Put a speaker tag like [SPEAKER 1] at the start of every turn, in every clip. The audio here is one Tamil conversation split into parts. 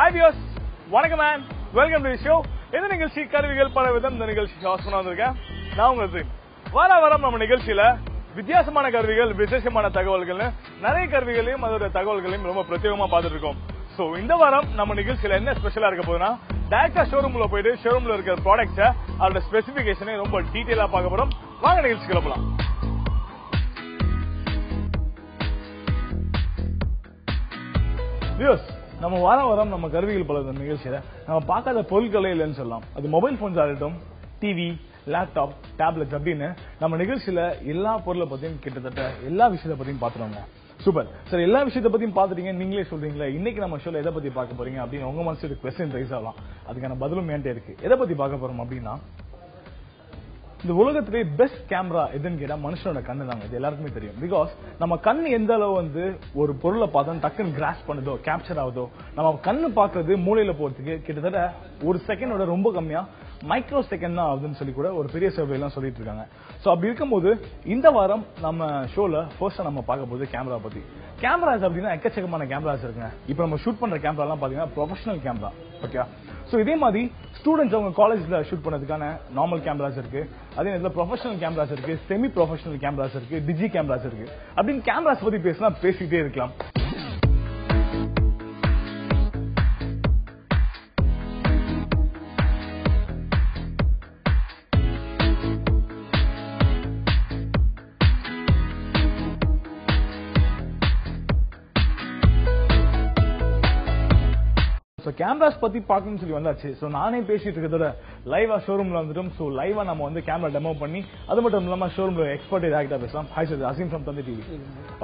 [SPEAKER 1] Hi viewers, வணக்கம் man. Welcome to the show. இந்த நிகழ்ச்சி கருவிகள் பல விதம் இந்த நிகழ்ச்சி ஹாஸ்ட் பண்ண வந்திருக்கேன். நான் உங்க ட்ரீம். வாரம் நம்ம நிகழ்ச்சியில வித்தியாசமான கருவிகள், விசேஷமான தகவல்கள், நிறைய கருவிகளையும் அதோட தகவல்களையும் ரொம்ப பிரத்யேகமா பார்த்துட்டு இருக்கோம். சோ இந்த வாரம் நம்ம நிகழ்ச்சியில என்ன ஸ்பெஷலா இருக்க போகுதுன்னா, டைரக்டா ஷோரூம்ல போயிட்டு ஷோரூம்ல இருக்கிற ப்ராடக்ட்ஸை அதோட ஸ்பெசிபிகேஷனை ரொம்ப டீடைலா பார்க்க போறோம். வாங்க நிகழ்ச்சிக்குள்ள போலாம். வியூஸ், நம்ம வாரம் நம்ம கருவிகள் பல நிகழ்ச்சியில நம்ம பார்க்காத பொருட்களே இல்லைன்னு சொல்லலாம். அது மொபைல் போன்ஸ் ஆகட்டும், டிவி, லேப்டாப், டேப்லெட்ஸ் அப்படின்னு நம்ம நிகழ்ச்சியில எல்லா பொருளை பத்தியும் கிட்டத்தட்ட எல்லா விஷயத்தை பத்தியும் பாத்துருவாங்க. சூப்பர் சார், எல்லா விஷயத்தை பத்தியும் பாத்துட்டீங்க, நீங்களே சொல்றீங்களா இன்னைக்கு நம்ம ஷோல எதை பத்தி பார்க்க போறீங்க அப்படின்னு உங்க மனசுக்கு கொஸ்டின் ரைஸ் ஆகலாம். அதுக்கான பதிலும் என்கிட்ட இருக்கு. எதை பத்தி பார்க்க போறோம் அப்படின்னா, இந்த உலகத்திலே பெஸ்ட் கேமரா எதுன்னு கேட்டா மனுஷனோட கண்ணு தாங்க. இது எல்லாருக்குமே தெரியும். பிகாஸ் நம்ம கண்ணு எந்த அளவு ஒரு பொருளை பார்த்தோம் டக்குன்னு கிராஸ் பண்ணுதோ, கேப்சர் ஆகுதோ, நம்ம கண்ணு பாக்குறது மூளையில போறதுக்கு கிட்டத்தட்ட ஒரு செகண்டோட ரொம்ப கம்மியா மைக்ரோ செகண்ட் தான் ஆகுதுன்னு சொல்லி கூட ஒரு பெரிய சர்வே எல்லாம் சொல்லிட்டு இருக்காங்க. சோ அப்படி இருக்கும்போது இந்த வாரம் நம்ம ஷோல ஃபர்ஸ்ட் நம்ம பார்க்க போது கேமரா பத்தி. கேமராஸ் அப்படின்னா எக்கச்சக்கமான கேமராஸ் இருக்குங்க. இப்போ நம்ம ஷூட் பண்ற கேமரா எல்லாம் பாத்தீங்கன்னா ப்ரொஃபஷனல் கேமரா. ஓகே, சோ இதே மாதிரி ஸ்டூடெண்ட்ஸ் அவங்க காலேஜ்ல ஷூட் பண்ணதுக்கான நார்மல் கேமராஸ் இருக்கு, அதே நேரத்தில் ப்ரொஃபஷனல் கேமராஸ் இருக்கு, செமி ப்ரொஃபஷனல் கேமராஸ் இருக்கு, டிஜி கேமராஸ் இருக்கு. அப்படின்னு கேமராஸ் பத்தி பேசினா பேசிக்கிட்டே இருக்கலாம். கேமராஸ் பத்தி பார்க்கணும்னு சொல்லி வந்தாச்சு. சோ நானே பேசிட்டு இருக்கிறதோட லைவா ஷோரூம்ல வந்துட்டோம். சோ லைவா நம்ம கேமரா டெமோ பண்ணி அது மட்டும் இல்லாம ஷோரூம்ல எக்ஸ்பர்ட் டேரக்டா பேசலாம். Hi sir, Azeem from Thanthi TV.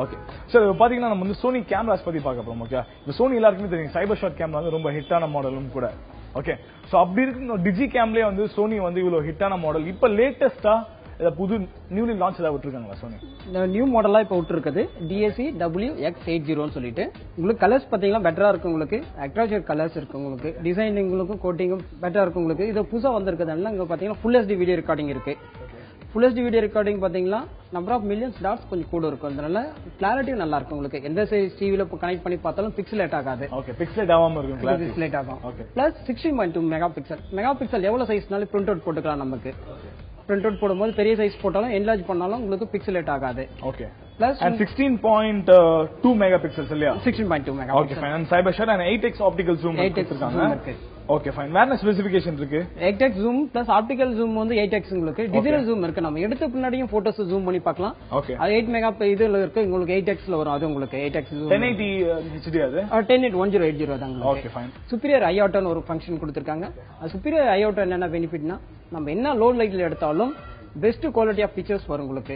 [SPEAKER 1] Okay sir, பாத்தீங்கன்னா நம்ம சோனி கேமராஸ் பத்தி பார்க்க போறோம். ஓகே, இந்த சோனி எல்லாருக்குமே தெரியும், சைபர் ஷாட் கேமரா ரொம்ப ஹிட்டான மாடலும் கூட. ஓகே, சோ அப்படி இருக்கு டிஜி கேம்லயே சோனி இவ்வளவு ஹிட்டான மாடல் இப்ப லேட்டஸ்டா புது நியூலி லான்ச் ஏதாவது விட்டுருக்காங்களா சோனி?
[SPEAKER 2] இந்த நியூ மாடலா இப்ப விட்டுருக்குது DSC WX80 சொல்லிட்டு. உங்களுக்கு கலர்ஸ் பாத்தீங்கன்னா பெட்டரா இருக்கு, உங்களுக்கு அட்ராக்டிவ் கலர்ஸ் இருக்கு, உங்களுக்கு டிசைனிங்களுக்கும் கோட்டிங்கும் பெட்டரா இருக்கு. உங்களுக்கு இது புதுசா வந்திருக்குதுனால இங்க பாத்தீங்கன்னா ஃபுல் HD வீடியோ ரெக்கார்டிங் இருக்கு. ஃபுல் HD வீடியோ ரெக்கார்டிங் பாத்தீங்கன்னா நம்பர் ஆஃப் மில்லியன்ஸ் டாட்ஸ் கொஞ்சம் கூட இருக்கும். அதனால கிளாரிட்டி நல்லா இருக்கும். உங்களுக்கு எந்த சைஸ் டிவில கனெக்ட் பண்ணி பார்த்தாலும் பிக்சலேட் ஆகாது.
[SPEAKER 1] ஓகே, பிக்சலேட் ஆகாம இருக்கும்,
[SPEAKER 2] பிக்சலேட் ஆகும். பிளஸ் 16.2 மெகாபிக்சல் எவ்வளவு சைஸ்னாலும் பிரிண்ட் அவுட் போட்டுக்கலாம். நமக்கு பிரிண்ட் அவுட் போடும்போது பெரிய சைஸ் போட்டாலும் என்லார்ஜ் பண்ணாலும் உங்களுக்கு பிக்சலேட் ஆகாது.
[SPEAKER 1] ஓகே, பிளஸ் 16.2 மெகாபிக்சல்ஸ் இல்லையா?
[SPEAKER 2] 16.2 megapixel.
[SPEAKER 1] Okay fine. And cyber shot and 8x optical zoom கொடுத்திருக்காங்க. Okay fine. வேற என்ன ஸ்பெசிஃபிகேஷன் இருக்கு?
[SPEAKER 2] 8x zoom plus optical zoom 8x உங்களுக்கு டிஜிட்டல் ஜூம் இருக்கு. நம்ம எடுத்த பின்னாடியும் போட்டோஸ் ஜூம் பண்ணி பார்க்கலாம்.
[SPEAKER 1] ஓகே,
[SPEAKER 2] அது 8 மெகா இதுல இருக்கு. உங்களுக்கு 8x ல வரும். அது உங்களுக்கு 8x ஜூம்
[SPEAKER 1] 1080 HD அது
[SPEAKER 2] 1080 தாங்க.
[SPEAKER 1] Okay fine.
[SPEAKER 2] சுப்பீரியர் ஐஆட்டோன்னு ஒரு ஃபங்க்ஷன் கொடுத்திருக்காங்க. சுப்பீரியர் ஐஆட்டோ என்னென்ன பெனிஃபிட்னா, நம்ம என்ன லோ லைட்ல எடுத்தாலும் பெஸ்ட் குவாலிட்டி ஆஃப் பிக்சர்ஸ் வரும். உங்களுக்கு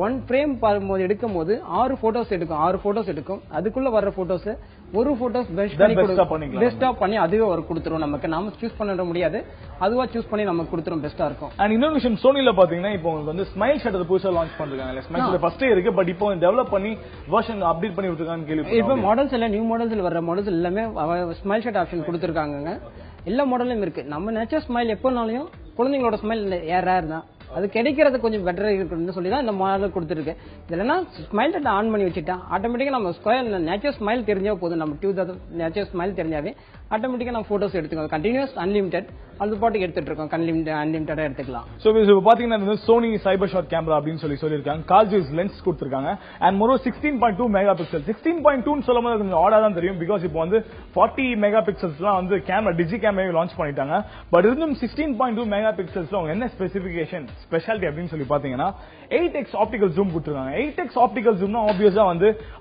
[SPEAKER 2] ஒன் ஃப்ரேம் பார்க்கும்போது எடுக்கும் போது 6 போட்டோஸ் எடுக்கும். அதுக்குள்ள வர்ற போட்டோஸ் ஒரு போட்டோஸ் பெஸ்டா பண்ணி அதுவே ஒரு கொடுத்துரும். நமக்கு நாம சூஸ் பண்ண முடியாது, அதுவா சூஸ் பண்ணி நமக்கு கொடுத்துரும், பெஸ்டா இருக்கும்.
[SPEAKER 1] அண்ட் இன்னொரு விஷயம், சோனில பாத்தீங்கன்னா இப்போ உங்களுக்கு ஸ்மைல் ஷட்டர் புதுசா லான்ச் பண்றாங்க. ஸ்மைல் ஷட்டர் ஃபர்ஸ்டே இருக்கு, பட் இப்போ டெவலப் பண்ணி வெர்ஷன் அப்டேட் பண்ணி விட்டுருக்காங்க கேள்வி.
[SPEAKER 2] இப்போ மாடல்ஸ் எல்லாம் நியூ மாடல்ஸ்ல வர்ற மாடல்ஸ் எல்லாமே ஸ்மைல் ஷட் ஆப்ஷன் கொடுத்துருக்காங்க. எல்லா மாடலும் இருக்கு. நம்ம நேச்சர் ஸ்மைல் எப்போனாலையும் குழந்தைங்களோட ஸ்மைல் ரேர் தான், அது கிடைக்கிறது கொஞ்சம் பெட்டரா இருக்குன்னு சொல்லி தான் இந்த மாடல் கொடுத்துருக்கு. இதுலன்னா ஸ்மைல் ஷட் ஆன் பண்ணி வச்சுட்டா ஆட்டோமேட்டிக்கா நம்ம ஸ்கொயர் நேச்சர் ஸ்மைல் தெரிஞ்சா போதும். நம்ம நேச்சர் ஸ்மைல் தெரிஞ்சாவே ஆட்டோமேட்டிக்கா நம்ம போட்டோஸ் எடுத்துக்கலாம். கண்டினியூஸ் அன்லிமிடெட் அது பாட்டுக்கு எடுத்துட்டு இருக்கோம். அன்லிமிட்டடா எடுத்துக்கலாம்.
[SPEAKER 1] சோ இப்போ பாத்தீங்கன்னா சோனி சைபர் ஷாட் கேமரா அப்படின்னு சொல்லியிருக்காங்க. கார்ஜிஸ் லென்ஸ் கொடுத்திருக்காங்க. அண்ட் மோரோ 16.2 மெகா பிக்சல். 16.2 சொல்லும்போது கொஞ்சம் ஆடா தான் தெரியும். பிகாஸ் இப்போ 40 மெகா பிக்சல்ஸ்லாம் கேமரா டிஜி கேமரா லான்ச் பண்ணிட்டாங்க. பட் இருந்தும் 16.2 மெகா பிக்சல்ஸ்ல அவங்க என்ன ஸ்பெசிபிகேஷன் ஸ்பெஷாலிட்டி அப்படின்னு சொல்லி பாத்தீங்கன்னா 8x ஆப்டிகல் ஜூம் கொடுத்திருக்காங்க. 8x ஆப்டிகல் ஜூம்னா ஆப்வியஸா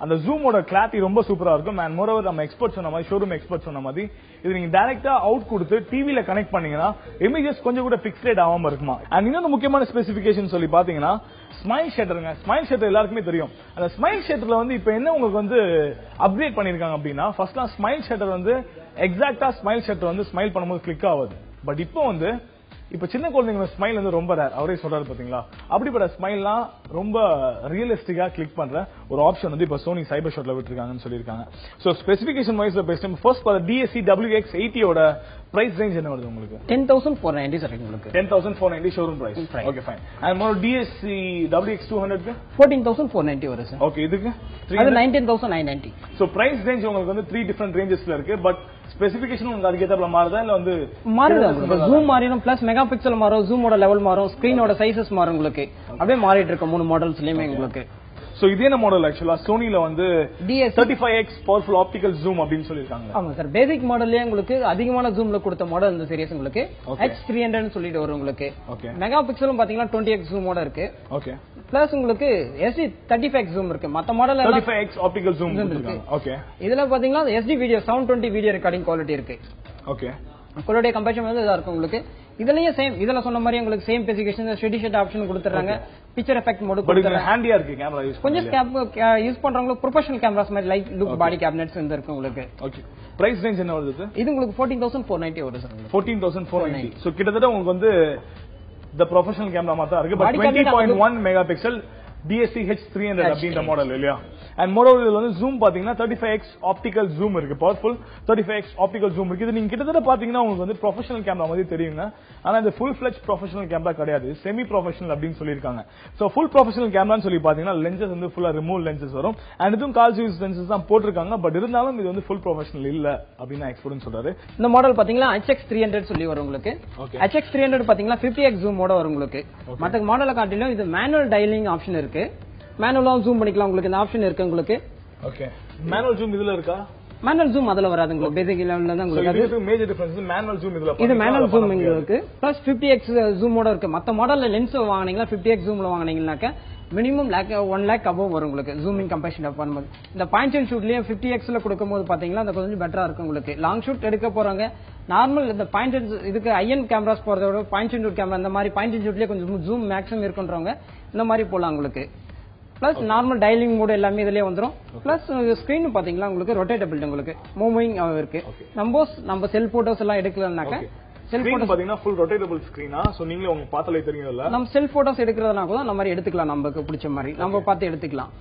[SPEAKER 1] அந்த ஜூமோட கிளாரிட்டி ரொம்ப சூப்பரா இருக்கும். அண்ட் மோரோவர் நம்ம எக்ஸ்பர்ட் சொன்ன மாதிரி, ஷோரூம் எக்ஸ்பர்ட் சொன்ன மாதிரி, இது நீங்க டைரக்டா அவுட் கொடுத்து டிவில கனெக்ட் பண்ணீங்கன்னா இமேஜஸ் கொஞ்சம் கூட பிக்சலேட் ஆகாம இருக்குமா. அண்ட் இன்னொரு முக்கியமான ஸ்பெசிபிகேஷன் சொல்லி பாத்தீங்கன்னா ஸ்மைல் ஷட்டருங்க. ஸ்மைல் ஷட்டர் எல்லாருக்குமே தெரியும். அந்த ஸ்மைல் ஷட்டர்ல இப்ப என்ன உங்களுக்கு அப்கிரேட் பண்ணிருக்காங்க அப்படின்னா, ஃபர்ஸ்ட்லாம் ஸ்மைல் ஷட்டர் எக்ஸாக்டா ஸ்மைல் ஷட்டர் ஸ்மைல் பண்ணும்போது கிளிக் ஆகுது. பட் இப்போ இப்ப சின்ன குழந்தைங்க ஸ்மைல் ரொம்ப ரேர். அவரே சொல்றாரு பாத்தீங்களா, அப்படிப்பட்ட ஸ்மைல்லாம் ரொம்ப ரியலிஸ்டிக்கா கிளிக் பண்ற ஒரு ஆப்ஷன் வந்து இப்ப சோனி சைபர் ஷாட்ல விட்டுருக்காங்கன்னு சொல்லியிருக்காங்க. சோ ஸ்பெசிபிகேஷன் வைஸ்ல பேசிட்டு ஃபர்ஸ்ட் ஃபார் DSC WX80 ஓட பிரைஸ் ரேஞ்ச் என்ன வருது உங்களுக்கு?
[SPEAKER 2] 10,490 சார் உங்களுக்கு.
[SPEAKER 1] 10,490 showroom price. Okay fine. And more DSC WX200 க்கு
[SPEAKER 2] 14,490 வரும் சார்.
[SPEAKER 1] ஓகே இதுக்கு
[SPEAKER 2] அது 19,990.
[SPEAKER 1] சோ பிரைஸ் ரேஞ்ச் உங்களுக்கு வந்து 3 டிஃபரண்ட் ரேஞ்சஸ்ல இருக்கு. பட் ஸ்பெசிபிகேஷன் உங்களுக்கு அதுக்கு ஏத்தப்பல மாறுதா இல்ல வந்து
[SPEAKER 2] மாறுதா? ஜூம் மாறிடும், பிளஸ் மெகா பிக்சல் மாறும், ஜூமோட லெவல் மாறும், ஸ்கிரீனோட சைசஸ் மாறும் உங்களுக்கு. அப்படியே மாறிட்டு இருக்கு 3 மாடல்ஸ்லயுமே உங்களுக்கு.
[SPEAKER 1] சோ இதே என்ன மாடல் ஆக்சுவலா சோனில வந்து DS 35x powerful optical zoom அப்படின்னு சொல்லிருக்காங்க.
[SPEAKER 2] ஆமா சார், பேசிக் மாடல்லயே உங்களுக்கு அதிகமான ஜூம்ல கொடுத்த மாடல் இந்த சீரிஸ் உங்களுக்கு H300 னு சொல்லிட்டு வரும் உங்களுக்கு. மெகா பிக்சலும் பாத்தீங்கன்னா 20x ஜூமோட இருக்கு. ஓகே. பிளஸ் உங்களுக்கு SD 35x ஜூம் இருக்கு. மத்த மாடல்ல
[SPEAKER 1] 35x ஆப்டிகல் ஜூம் இருக்கு. ஓகே.
[SPEAKER 2] இதுல பாத்தீங்கன்னா SD video 720 video recording quality இருக்கு. ஓகே. குவாலிட்டி கம்பேரிசன் வந்து இதா இருக்கும் உங்களுக்கு. இதுலயே சேம் இதுல சொன்ன மாதிரி உங்களுக்கு same specification steady shot option கொடுத்துறாங்க. பிக்சர் எஃபெக்ட் மோட் கொடுத்துறாங்க.
[SPEAKER 1] ஹேண்டியா இருக்கு கேமரா யூஸ்
[SPEAKER 2] கொஞ்சம் யூஸ் பண்றவங்களுக்கு ப்ரொஃபஷனல் கேமராஸ் மாதிரி லைட் லுக் பாடி கேபினெட்ஸ் வந்து இருக்கு உங்களுக்கு.
[SPEAKER 1] ஓகே. பிரைஸ் ரேஞ்ச் என்ன வருது?
[SPEAKER 2] இது உங்களுக்கு 14,490 வருது சார்.
[SPEAKER 1] 14,490. சோ கிட்டத்தட்ட உங்களுக்கு வந்து the professional camera மாதிரி தான் இருக்கு. பட் 20.1 மெகாபிக்சல் DSC H300 அப்படின்ற மாடல் இல்லையா? அண்ட் மோரோவர் இதுல வந்து ஜூம் பாத்தீங்கன்னா 35x ஆப்டிகல் ஜூம் இருக்கு. பவர்ஃபுல் 35x ஆப்டிகல் ஜூம் இருக்கு. இது நீங்க கிட்டத்தட்ட பாத்தீங்கன்னா உங்களுக்கு வந்து ப்ரொஃபஷனல் கேமரா மாதிரி தெரியுங்க. ஆனா இது ஃபுல் ஃபிளெஜ் ப்ரொஃபஷனல் கேமரா கிடையாது, செமி ப்ரொஃபஷனல் அப்படின்னு சொல்லியிருக்காங்க. சோ ஃபுல் ப்ரொஃபஷனல் கேமரான்னு சொல்லி பாத்தீங்கன்னா லென்சஸ் வந்து ஃபுல்லா ரிமூவ் லென்சஸ் வரும். அண்ட் இதுவும் கால் யூஸ் லென்சஸ் தான் போட்டிருக்காங்க. பட் இருந்தாலும் இது வந்து ஃபுல் ப்ரொஃபஷனல் இல்ல அப்படின்னு எக்ஸ்பர்ட் சொல்றாரு.
[SPEAKER 2] இந்த மாடல் பாத்தீங்கன்னா HX300 சொல்லி வரும் உங்களுக்கு. HX300 பாத்தீங்கன்னா 50x ஜூமோட வரும் உங்களுக்கு. மத்த மாடலை காட்டிலும் இது மேனுவல் டயலிங் ஆப்ஷன் இருக்கு. மேனுவலா ஜூம் பண்ணிக்கலாம் உங்களுக்கு. இந்த ஆப்ஷன் இருக்கு உங்களுக்கு. ஓகே.
[SPEAKER 1] மேனுவல் ஜூம் இதுல இருக்கா?
[SPEAKER 2] மேனுவல் ஜூம் அதுல வராது உங்களுக்கு. பேசிக் லெவல்ல தான் உங்களுக்கு.
[SPEAKER 1] இது மேஜர் டிஃபரன்ஸ் மேனுவல் ஜூம் இதுல.
[SPEAKER 2] இது மேனுவல் ஜூம் இருக்கு. பிளஸ் 50x ஜூமோட இருக்கு. மத்த மாடல்ல லென்ஸ் வாங்குனீங்களா 50x ஜூம்ல வாங்குனீங்கன்னாக்க மினிமம் 1 lakh above வரும் உங்களுக்கு ஜூமிங் கம்பேரிஷன் பண்ணும்போது. இந்த பாயிண்ட் அண்ட் ஷூட்லயே 50x ல கொடுக்கும்போது பாத்தீங்கன்னா அது கொஞ்சம் பெட்டரா இருக்கும் உங்களுக்கு. லாங் ஷூட் எடுக்க போறாங்க நார்மல் இந்த பாயிண்ட் அண்ட் இதுக்கு ஐஎன் கேமராஸ் போறதோட பாயிண்ட் அண்ட் ஷூட் கேமரா இந்த மாதிரி பாயிண்ட் அண்ட் ஷூட்லயே கொஞ்சம் ஜூம் மேக்ஸிமம் இருக்குன்றவங்க இந்த மாதிரி போலாம் உங்களுக்கு. பிளஸ் நார்மல் டயலிங் மோட் எல்லாமே இதுலயே வந்துரும். பிளஸ் ஸ்கிரீன் பாத்தீங்களா உங்களுக்கு ரொட்டேட்டபிள் உங்களுக்கு மூவிங் இருக்கு. நம்ம செல் போட்டோஸ் எல்லாம் எடுக்கலனாக்க செல் போட்டோ
[SPEAKER 1] பாத்தீங்கன்னா ஃபுல் ரொட்டேட்டபிள் ஸ்கிரீனா. சோ நீங்களே உங்க பார்த்தாலே தெரியும்ல.
[SPEAKER 2] நம்ம செல் போட்டோஸ் எடுக்கிறதுனா கூட நம்ம மாதிரி எடுத்துக்கலாம். நமக்கு பிடிச்ச மாதிரி நம்ம பார்த்து எடுத்துக்கலாம்.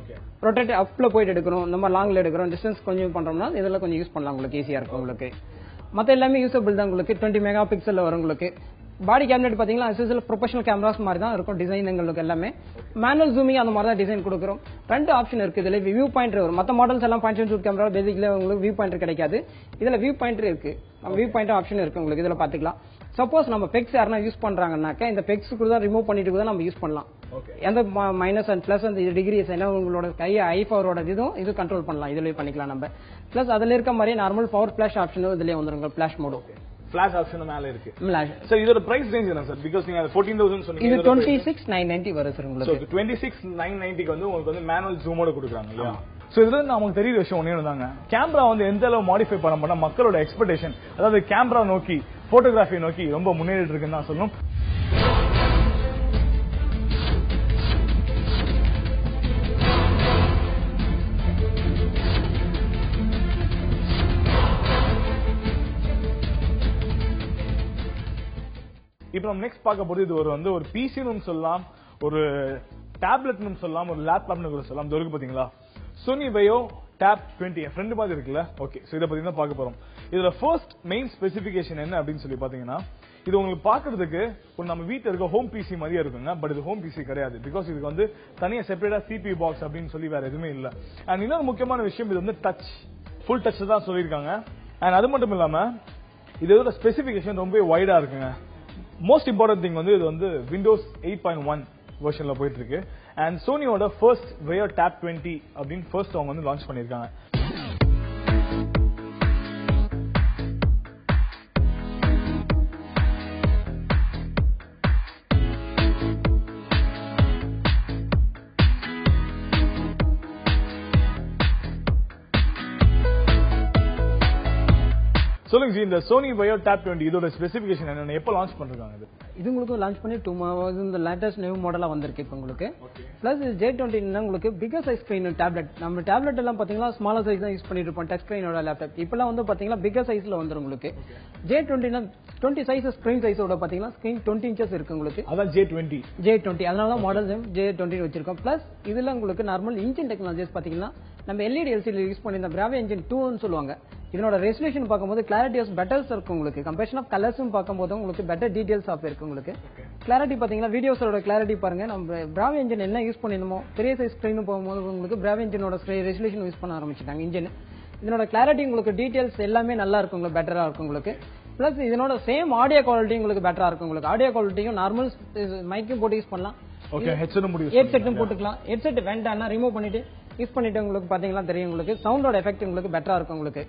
[SPEAKER 2] ஓகே. ரொட்டேட் அப்ல போயிட்டு எடுக்கறோம், நம்ம லாங்ல எடுக்கறோம், டிஸ்டன்ஸ் கொஞ்சம் பண்றோம்னா இதெல்லாம் கொஞ்சம் யூஸ் பண்ணலாம் உங்களுக்கு. ஈஸியா இருக்கும் உங்களுக்கு. மத்த எல்லாமே யூசபிள் தான் உங்களுக்கு. 20 மெகா பிக்சல் வரும் உங்களுக்கு. பாடி கேபினெட் பாத்தீங்கன்னா SSL ப்ரொஃபஷனல் கேமராஸ் மாதிரி தான் இருக்கும் டிசைன் உங்களுக்கு எல்லாமே. மேனுவல் ஜூமிங் அந்த மாதிரி தான் டிசைன் கொடுக்குறோம். 2 ஆப்ஷன் இருக்கு இதுல. வியூ பாயிண்டர் வரும். மத்த மாடல்ஸ் எல்லாம் point and shoot camera basically உங்களுக்கு வியூ பாயிண்டர் கிடைக்காது. இதுல வியூ பாயிண்டர் இருக்கு. வியூ பாயிண்டர் ஆப்ஷன் இருக்கு உங்களுக்கு. இதுல பாத்துக்கலாம். சப்போஸ் நம்ம பெக்ஸ் யாரா யூஸ் பண்றாங்கன்னாக்க இந்த பெக்ஸ் கூட ரிமூவ் பண்ணிட்டு கூட நம்ம யூஸ் பண்ணலாம். எந்த மைனஸ் அண்ட் பிளஸ் அந்த டிகிரிஸ் என்ன உங்களோட கை ஐ பவரோட இது கண்ட்ரோல் பண்ணலாம். இதுலயே பண்ணிக்கலாம் நம்ம. பிளஸ் அதுல இருக்க மாதிரி நார்மல் பவர் ஃபிளாஷ் ஆப்ஷன் இதுலயே வந்துருங்க. ஃபிளாஷ் மோட்
[SPEAKER 1] ஃபிளாஷ் ஆப்ஷன் மேல இருக்கு. சோ இதோட பிரைஸ் ரேஞ்ச் என்ன சார்? பிகாஸ் நீங்க 14,000 சொன்னீங்க.
[SPEAKER 2] இது 26,990 வரும் சார் உங்களுக்கு.
[SPEAKER 1] சோ 26,990 க்கு வந்து உங்களுக்கு வந்து மேனுவல் ஜூமோட கொடுக்குறாங்க இல்லையா? சோ இதுல நமக்கு தெரியுற விஷயம் ஒண்ணே தாங்க. கேமரா வந்து எந்த அளவு மாடிஃபை பண்ண மக்களோட எக்ஸ்பெக்டேஷன், அதாவது கேமரா நோக்கி போட்டோகிராஃபி நோக்கி ரொம்ப முன்னேறிட்டு இருக்குன்னு தான் சொல்லணும். இப்போ நம்ம நெக்ஸ்ட் பார்க்க போறது இது ஒரு பிசின்னு சொல்லலாம், ஒரு டேப்லெட்னு சொல்லலாம், ஒரு லேப்டாப்னு கூட சொல்லலாம். இது இருக்கு பாத்தீங்களா, Sony Vaio Tab 20 என் ஃப்ரெண்ட் மாதிரி இருக்குல்ல. ஓகே, சோ இத பத்தி தான் பார்க்க போறோம். இதுல ஃபர்ஸ்ட் மெயின் ஸ்பெசிஃபிகேஷன் என்ன அப்படின்னு சொல்லி பாத்தீங்கன்னா, இது உங்களுக்கு பாக்குறதுக்கு ஒரு நம்ம வீட்டுல இருக்க ஹோம் பிசி மாதிரியே இருக்குங்க. பட் இது ஹோம் பிசி கிடையாது. பிகாஸ் இதுக்கு வந்து தனியா செப்பரேட்டா CPU பாக்ஸ் அப்படின்னு சொல்லி வேற எதுவுமே இல்ல. அண்ட் இன்னொரு முக்கியமான விஷயம், இது வந்து டச், ஃபுல் டச் தான் சொல்லியிருக்காங்க. அண்ட் அது மட்டும் இல்லாம இதோட ஸ்பெசிஃபிகேஷன் ரொம்ப வைடா இருக்குங்க. மோஸ்ட் இம்பார்ட்டன்ட் திங் வந்து இது வந்து விண்டோஸ் 8.1 வெர்ஷன்ல போயிட்டு இருக்கு. அண்ட் சோனியோட ஃபர்ஸ்ட் Vaio Tab 20 அப்படின்னு ஃபர்ஸ்ட் அவங்க வந்து லான்ச் பண்ணிருக்காங்க. சொல்லுங்க ஜி, இந்த Sony Vaio Tab 20 இதோட ஸ்பெசிபிகேஷன் என்னன்னு எப்ப லான்ச் பண்றாங்க?
[SPEAKER 2] இது உங்களுக்கு லான்ச் பண்ணி 2 months இந்த லேட்டஸ்ட் நியூ மாடலா வந்திருக்கு இப்போ உங்களுக்கு. பிளஸ் J20 உங்களுக்கு பிகர் சைஸ் ஸ்கிரீன் டேப்லெட். நம்ம டேப்லெட் எல்லாம் பாத்தீங்கன்னா ஸ்மாலர் சைஸ் தான் யூஸ் பண்ணிட்டு இருப்போம் டச் ஸ்கிரீனோட லேப்டாப். இப்பெல்லாம் வந்து பாத்தீங்கன்னா பிகர் சைஸ்ல வந்துரும் உங்களுக்கு. J20 20 சைஸ் ஸ்கிரீன் சைஸோட பாத்தீங்கன்னா ஸ்கிரீன் 20 inches இருக்கு உங்களுக்கு.
[SPEAKER 1] அதான் J20.
[SPEAKER 2] அதனால தான் மாடல் J20 வச்சிருக்கோம். பிளஸ் இதுல உங்களுக்கு நார்மல் இன்ஜின் டெக்னாலஜிஸ் பாத்தீங்கன்னா நம்ம LED LCD யூஸ் பண்ணி இந்த Bravia Engine 2 சொல்லுவாங்க. இதனோட ரெசல்யூஷன் பார்க்கும்போது கிளாரிட்டி பெட்டர்ஸ் இருக்கும் உங்களுக்கு. கம்பேரிஷன் ஆஃப் கலர்ஸும் பார்க்கும்போது உங்களுக்கு பெட்டர் டீடைல்ஸ் ஆஃப் இருக்கு உங்களுக்கு. கிளாரிட்டி பாத்தீங்கன்னா வீடியோஸோட கிளாரிட்டி பாருங்க. நம்ம Bravia Engine என்ன யூஸ் பண்ணிருந்தோமோ பெரிய சைஸ் ஸ்கிரீன் போகும்போது உங்களுக்கு Bravia Engineோட ரெசல்யூஷன் யூஸ் பண்ண ஆரம்பிச்சிட்டாங்க இன்ஜின். இதனோட கிளாரிட்டி உங்களுக்கு டீடைல்ஸ் எல்லாமே நல்லா இருக்கும் உங்களுக்கு, பெட்டரா இருக்கும் உங்களுக்கு. பிளஸ் இதனோட சேம் ஆடியோ குவாலிட்டி உங்களுக்கு பெட்டரா இருக்கும் உங்களுக்கு. ஆடியோ குவாலிட்டியும் நார்மல் மைக்கும் போட்டு யூஸ் பண்ணலாம்.
[SPEAKER 1] ஓகே,
[SPEAKER 2] ஹெட்செட்டும் போட்டுக்கலாம். ஹெட்செட் வேண்டாம்னா ரிமூவ் பண்ணிட்டு யூஸ் பண்ணிட்டு உங்களுக்கு பாத்தீங்கன்னா தெரியும் உங்களுக்கு சவுண்டோட எஃபெக்ட் உங்களுக்கு பெட்டரா இருக்கும் உங்களுக்கு.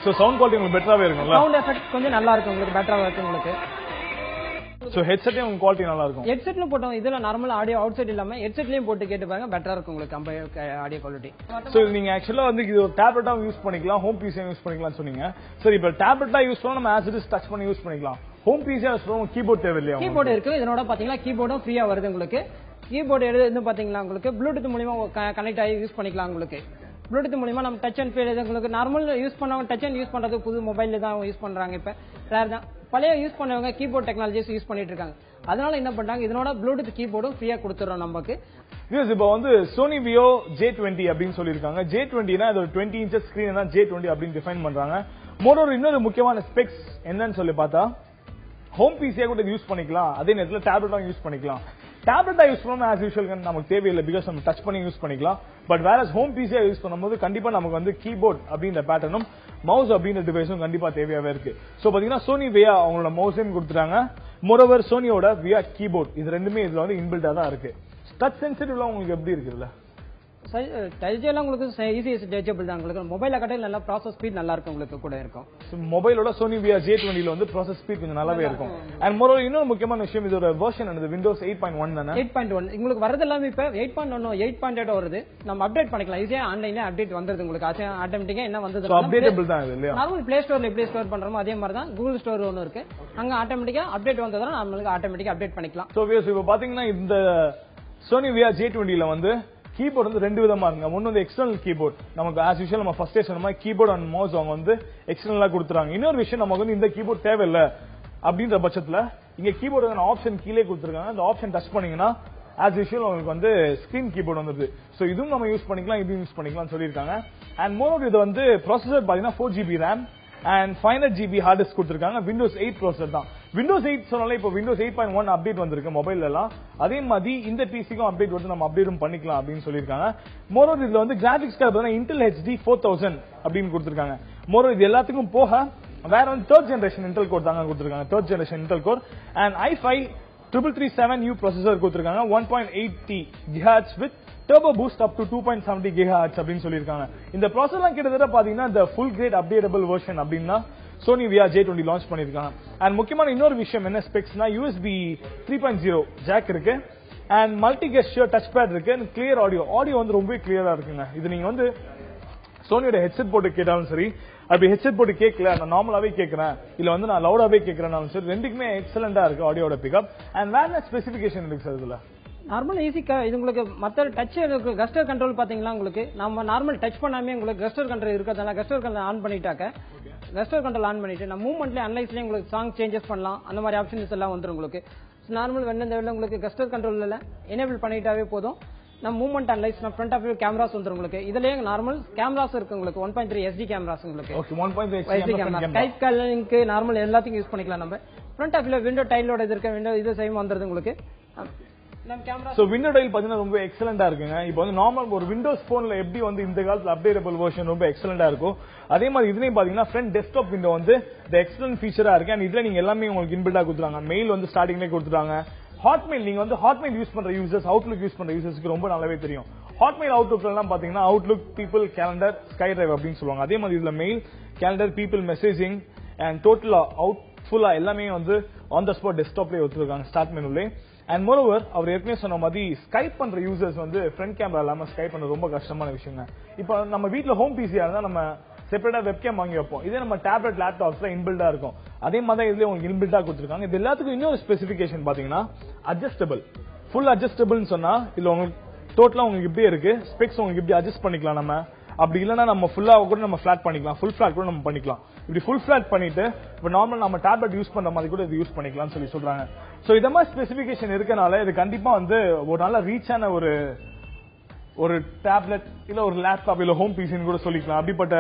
[SPEAKER 1] சோ சவுண்ட் குவாலிட்டி உங்களுக்கு பெட்டராவே இருக்கும்ல.
[SPEAKER 2] சவுண்ட் எஃபெக்ட் கொஞ்சம் நல்லா இருக்கும் உங்களுக்கு, பெட்டரா இருக்கும் உங்களுக்கு.
[SPEAKER 1] சோ ஹெட்செட்லயும் உங்களுக்கு குவாலிட்டி நல்லா இருக்கும்.
[SPEAKER 2] ஹெட்செட்ல போட்டோம் இதுல நார்மல் ஆடியோ அவுட் சைடு இல்லாம ஹெட்செட்லயும் போட்டு கேட்டு பாருங்க, பெட்டரா இருக்கும் உங்களுக்கு கம்பேர் ஆடியோ குவாலிட்டி.
[SPEAKER 1] சோ நீங்க ஆக்சுவலா வந்து இது ஒரு டேப்லெட்டா யூஸ் பண்ணிக்கலாம், ஹோம் பிசியா யூஸ் பண்ணிக்கலாம்னு சொன்னீங்க. சரி, இப்ப டேப்லெட்டா யூஸ் பண்ணா நம்ம ஆஸ் இட் இஸ் டச் பண்ணி யூஸ் பண்ணிக்கலாம். ஹோம் பிசியா யூஸ் பண்ணா கீபோர்ட் தேவை இல்லையா?
[SPEAKER 2] கீபோர்ட் இருக்கு. இதனோட பாத்தீங்கன்னா கீபோர்டும் ஃப்ரீயா வருது உங்களுக்கு. கீபோர்டு எடுத்து பாத்தீங்கன்னா உங்களுக்கு ப்ளூடூத் மூலமா கனெக்ட் ஆகி யூஸ் பண்ணிக்கலாம் உங்களுக்கு. ப்ளூடூத் மூலமா நம்ம டச் அண்ட் ஃபீல் உங்களுக்கு நார்மல் யூஸ் பண்ணவங்க டச் அண்ட் யூஸ் பண்றது புது மொபைல்ல தான் யூஸ் பண்றாங்க. இப்ப ரேர் தான். பழைய யூஸ் பண்ணவங்க கீபோர்ட் டெக்னாலஜிஸ் யூஸ் பண்ணிட்டு இருக்காங்க. அதனால என்ன பண்றாங்க, இதனோட ப்ளூடூத் கீபோர்டும் ஃப்ரீயா கொடுத்துறோம் நமக்கு.
[SPEAKER 1] இப்போ வந்து Sony Vaio J20 அப்படின்னு சொல்லிருக்காங்க. J20னா அது 20 inches ஸ்கிரீன் தான் J20 அப்படின்னு டிஃபைன் பண்றாங்க. மோரோவர் இன்னொரு முக்கியமான ஸ்பெக்ஸ் என்னன்னு சொல்லி பார்த்தா, ஹோம் பிசியா கூட யூஸ் பண்ணிக்கலாம், அதே நேரத்தில் டேப்லெட்டா யூஸ் பண்ணிக்கலாம். டேப்லெட்டா யூஸ் பண்ணா ஆஸ் யூஷுவல் நமக்கு தேவையில்லை, பிகாஸ் நம்ம டச் பண்ணி யூஸ் பண்ணிக்கலாம். பட் வேற ஹோம் பிசியா யூஸ் பண்ணும்போது கண்டிப்பா நமக்கு வந்து கீபோர்ட் அப்படின்ற பேட்டர்னும் மவுஸ் அப்படின்ற டிவைஸும் கண்டிப்பா தேவையாவே இருக்கு. சோ பாத்தீங்கன்னா Sony Vaio அவங்களோட மவுஸையும் கொடுத்துட்டாங்க. மோரோவர் சோனியோட Vaio கீபோர்ட் இது ரெண்டுமே இதுல வந்து இன்பில்டா தான் இருக்கு. டச் சென்சிட்டிவ்ல உங்களுக்கு எப்படி இருக்குல்ல?
[SPEAKER 2] டச் எல்லாம் உங்களுக்கு ஈஸி டச்சபிள் தான் உங்களுக்கு. மொபைல கட்டையில நல்லா ப்ராசஸ் ஸ்பீட் நல்லா இருக்கும் உங்களுக்கு கூட இருக்கும்.
[SPEAKER 1] மொபைலோட Sony Vaio J20 ல வந்து ப்ராசஸ் ஸ்பீட் கொஞ்சம் நல்லாவே இருக்கும். அண்ட் மோரோவர் இன்னொரு முக்கியமான விஷயம், இதோட வெர்ஷன் என்னது Windows 8.1 தானே? 8.1
[SPEAKER 2] உங்களுக்கு வரது எல்லாமே இப்ப 8.1 8.8 வருது. நம்ம அப்டேட் பண்ணிக்கலாம் ஈஸியா. ஆன்லைன்ல அப்டேட் வந்துருது உங்களுக்கு. ஆட்டோமேட்டிக்கா என்ன வந்தது
[SPEAKER 1] அப்டேட்டபிள் தான் இது இல்லையா?
[SPEAKER 2] நார்மல் Play Storeல எப்படி ஸ்டோர் பண்றோமோ அதே மாதிரி தான் Google Store ஒன்னு இருக்கு. அங்க ஆட்டோமேட்டிக்கா அப்டேட் வந்ததா நம்மளுக்கு ஆட்டோமேட்டிக்கா அப்டேட் பண்ணிக்கலாம்.
[SPEAKER 1] சோ இப்போ பாத்தீங்கன்னா இந்த Sony Vaio J20 ல வந்து கீபோர்ட் வந்து ரெண்டு விதமா இருக்குங்க. ஒன்னு வந்து எக்ஸ்டர்னல் கீபோர்ட், நமக்கு ஆஸ் யூஷுவல் நம்ம ஃபர்ஸ்ட் சொன்ன மாதிரி கீபோர்ட் அண்ட் மவுஸ் அவங்க வந்து எக்ஸ்டர்னலா கொடுத்துறாங்க. இன்னொரு விஷயம், நமக்கு வந்து இந்த கீபோர்ட் தேவையில்லை அப்படின்ற பட்சத்துல இங்க கீபோர்டு ஆப்ஷன் கீழே கொடுத்துருக்காங்க. அந்த ஆப்ஷன் டச் பண்ணீங்கன்னா ஆஸ் யூஷுவல் உங்களுக்கு வந்து ஸ்கிரீன் கீபோர்டு வந்துருது. சோ இதுவும் நம்ம யூஸ் பண்ணிக்கலாம், இதுவும் யூஸ் பண்ணிக்கலாம் சொல்லியிருக்காங்க. அண்ட் மோரோவர் இது வந்து ப்ராசஸர் பாத்தீங்கன்னா 4GB RAM and 500GB hard disk கொடுத்திருக்காங்க. Windows 8 ப்ராசஸர் தான். Windows 8 சொன்னாலே இப்போ Windows 8.1 அப்டேட் வந்திருக்கு மொபைல்ல எல்லாம். அதே மாதிரி இந்த பிசிக்கும் அப்டேட் வந்து நம்ம அப்டேட்டும் பண்ணிக்கலாம் அப்படின்னு சொல்லியிருக்காங்க. மோரோவர் இதுல வந்து கிராபிக்ஸ் கார்டு வந்து Intel HD 4000 அப்படின்னு கொடுத்திருக்காங்க. மோரோவர் இது எல்லாத்துக்கும் போக வேற வந்து 3rd generation Intel Core தாங்க கொடுத்திருக்காங்க. 3rd generation Intel Core and i5 3337U processor கொடுத்திருக்காங்க. 1.8 GHz with turbo boost up to 2.70 GHz அப்படின்னு சொல்லியிருக்காங்க. இந்த ப்ராசஸர்லாம் கிட்டத்தட்ட பாத்தீங்கன்னா the full grade updatable version அப்படின்னா Sony Vaio J20 லான்ச் பண்ணிருக்காங்க. அண்ட் முக்கியமான இன்னொரு விஷயம் என்ன ஸ்பெக்ஸ்னா USB 3.0 ஜாக் இருக்கு and multi gesture touch pad இருக்கு அண்ட் கிளியர் ஆடியோ வந்து ரொம்ப கிளியரா இருக்குங்க. இது நீங்க வந்து சோனியோட ஹெட்செட் போட்டு கேட்டாலும் சரி, அப்படி ஹெட்செட் போட்டு கேட்கல நான் நார்மலாவே கேட்கறேன், இல்ல வந்து நான் லவுடாவே கேட்கறேன்னாலும் சரி, ரெண்டுக்குமே எக்ஸலண்டா இருக்கு ஆடியோட பிக்கப். அண்ட் வேற ஸ்பெசிபிகேஷன் இருக்கு சார் இதுல.
[SPEAKER 2] நார்மல் ஈஸி இது உங்களுக்கு மற்ற டச் கஸ்டர் கண்ட்ரோல் பாத்தீங்கன்னா உங்களுக்கு நம்ம நார்மல் டச் பண்ணாமே உங்களுக்கு கஸ்டர் கண்ட்ரோல் இருக்கிறதுனால கஸ்டர் கண்ட்ரோல் ஆன் பண்ணிட்டாக்க கஸ்டர் கண்ட்ரோல் ஆன் பண்ணிட்டு நம்ம மூவ்மெண்ட்ல அனலைஸ்லயே உங்களுக்கு சாங் சேஞ்சஸ் பண்ணலாம். அந்த மாதிரி ஆப்ஷன்ஸ் எல்லாம் வந்துரும் உங்களுக்கு. நார்மல் வெண்ண உங்களுக்கு கஸ்டர் கண்ட்ரோல்ல எனேபிள் பண்ணிட்டாவே போதும். நம்ம movement analyse front of view cameras வந்துரும் உங்களுக்கு. இதுலயே நார்மல் கேமராஸ் இருக்கு உங்களுக்கு. 1.3 SD கேமராஸ் உங்களுக்கு.
[SPEAKER 1] ஓகே 1.3
[SPEAKER 2] SD கேமரா டைப் காலிங்க்கு நார்மல் எல்லாத்துக்கும் யூஸ் பண்ணிக்கலாம். நம்ம ஃப்ரண்ட் ஆஃப் வியூ விண்டோ டைலோட இது இருக்க விண்டோ இது சேம் வந்துருது உங்களுக்கு.
[SPEAKER 1] சோ விண்டோ டைல் பாத்தீங்கன்னா ரொம்ப எக்ஸலண்டா இருக்குங்க. இப்போ வந்து நார்மல் ஒரு விண்டோஸ் போன்ல எப்படி வந்து இந்த காலத்துல அப்டேட்டபிள் வெர்ஷன் ரொம்ப எக்ஸலண்டா இருக்கும், அதே மாதிரி இதுலயும் பாத்தீங்கன்னா ஃப்ரண்ட் டெஸ்க்டாப் விண்டோ வந்து எக்ஸலன்ட் ஃபீச்சரா இருக்கு. அண்ட் இதுல நீங்க எல்லாமே உங்களுக்கு இன்பில்டா கொடுத்துறாங்க. மெயில் வந்து ஸ்டார்டிங்லேயே கொடுத்துறாங்க. ஹாட்மெயில் நீங்க வந்து ஹாட்மெயில் யூஸ் பண்ற யூசர்ஸ், அவுட்லுக் யூஸ் பண்ற யூசர்ஸ்க்கு ரொம்ப நல்லாவே தெரியும். ஹாட்மெயில் அவுட்லுக் எல்லாம் பாத்தீங்கன்னா Outlook, people, calendar, sky drive அப்படின்னு சொல்லுவாங்க. அதே மாதிரி இதுல mail, calendar, people, messaging and டோட்டலா அவுட் ஃபுல்லா எல்லாமே வந்து ஆன் த ஸ்பாட் டெஸ்க்டாப்லயே வச்சிருக்காங்க ஸ்டார்ட் மெனுலே. அண்ட் மோரோவர் அவர் ஏற்கனவே சொன்ன மாதிரி ஸ்கைப் பண்ற யூசர்ஸ் வந்து ஃப்ரண்ட் கேமரா இல்லாம ஸ்கைப் பண்றது ரொம்ப கஷ்டமான விஷயங்க. இப்போ நம்ம வீட்ல ஹோம் பிசியா இருந்தா நம்ம செப்பரேட்டா வெப்கேம் வாங்கி வைப்போம். இதே நம்ம டேப்லெட் லேப்டாப்ஸ்ல இன்பில்டா இருக்கும். அதே மாதிரி இதுல உங்களுக்கு இன்பில்டா கொடுத்துருக்காங்க. இது எல்லாத்துக்கும் இன்னொரு ஸ்பெசிபிகேஷன் பாத்தீங்கன்னா அட்ஜஸ்டபிள், ஃபுல் அட்ஜஸ்டபிள்னு சொன்னா இதுல உங்களுக்கு டோட்டலா உங்களுக்கு இப்படியே இருக்கு. ஸ்பெக்ஸ் உங்களுக்கு இப்படி அட்ஜஸ்ட் பண்ணிக்கலாம். நம்ம அப்படி இல்லைன்னா நம்ம ஃபுல்லா கூட நம்ம ஃபிளாட் பண்ணிக்கலாம். ஃபுல் ஃபிளாட் கூட நம்ம பண்ணிக்கலாம். இப்படி ஃபுல் ஃபிளாட் பண்ணிட்டு இப்போ நார்மல் நம்ம டேப்லெட் யூஸ் பண்ற மாதிரி கூட இது யூஸ் பண்ணிக்கலாம்னு சொல்றாங்க. சோ இத மாதிரி ஸ்பெசிபிகேஷன் இருக்கனால இது கண்டிப்பா வந்து ஒரு நல்ல ரீச்சான ஒரு டேப்லெட் இல்ல ஒரு லேப்டாப் இல்ல ஹோம் பிசின்னு கூட சொல்லிக்கலாம். அப்படிப்பட்ட